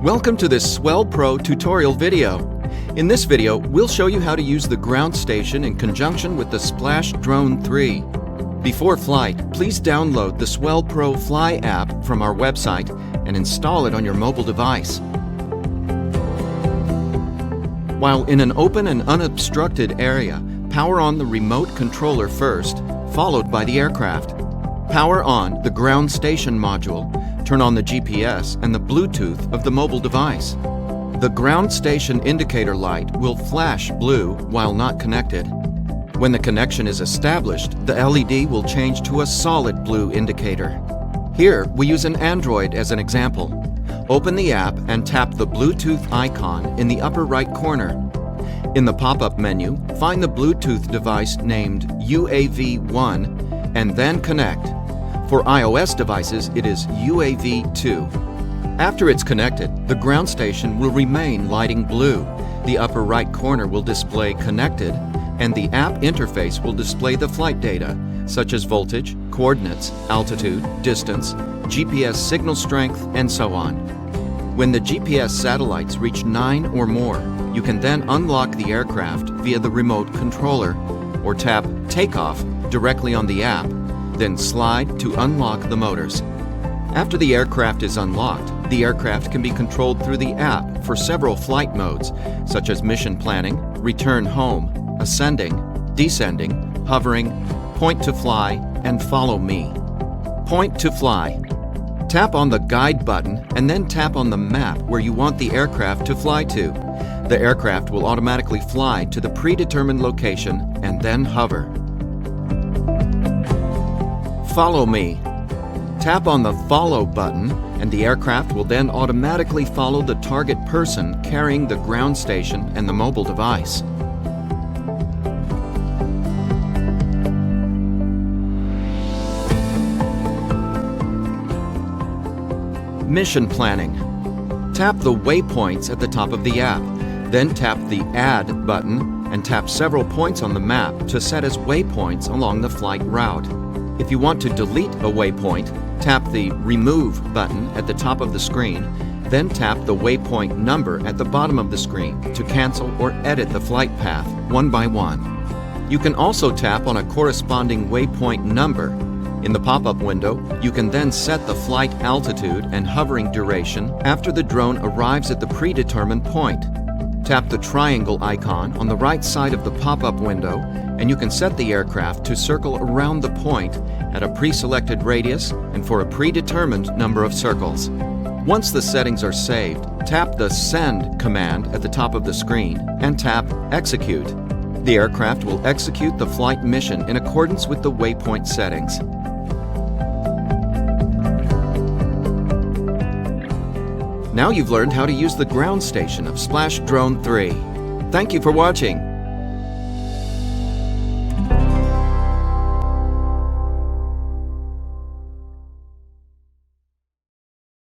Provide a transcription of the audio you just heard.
Welcome to this SwellPro tutorial video. In this video, we'll show you how to use the ground station in conjunction with the SplashDrone 3. Before flight, please download the SwellPro Fly app from our website and install it on your mobile device. While in an open and unobstructed area, power on the remote controller first, followed by the aircraft. Power on the ground station module. Turn on the GPS and the Bluetooth of the mobile device. The ground station indicator light will flash blue while not connected. When the connection is established, the LED will change to a solid blue indicator. Here, we use an Android as an example. Open the app and tap the Bluetooth icon in the upper right corner. In the pop-up menu, find the Bluetooth device named UAV1 and then connect. For iOS devices, it is UAV2. After it's connected, the ground station will remain lighting blue. The upper right corner will display connected, and the app interface will display the flight data, such as voltage, coordinates, altitude, distance, GPS signal strength, and so on. When the GPS satellites reach 9 or more, you can then unlock the aircraft via the remote controller, or tap Takeoff directly on the app, then slide to unlock the motors. After the aircraft is unlocked, the aircraft can be controlled through the app for several flight modes, such as mission planning, return home, ascending, descending, hovering, point to fly, and follow me. Point to fly. Tap on the guide button and then tap on the map where you want the aircraft to fly to. The aircraft will automatically fly to the predetermined location and then hover. Follow me. Tap on the Follow button and the aircraft will then automatically follow the target person carrying the ground station and the mobile device. Mission planning. Tap the waypoints at the top of the app, then tap the Add button and tap several points on the map to set as waypoints along the flight route. If you want to delete a waypoint, tap the Remove button at the top of the screen, then tap the waypoint number at the bottom of the screen to cancel or edit the flight path one by one. You can also tap on a corresponding waypoint number. In the pop-up window, you can then set the flight altitude and hovering duration after the drone arrives at the predetermined point. Tap the triangle icon on the right side of the pop-up window and you can set the aircraft to circle around the point at a pre-selected radius and for a predetermined number of circles. Once the settings are saved, tap the Send command at the top of the screen and tap Execute. The aircraft will execute the flight mission in accordance with the waypoint settings. Now you've learned how to use the ground station of SplashDrone 3. Thank you for watching.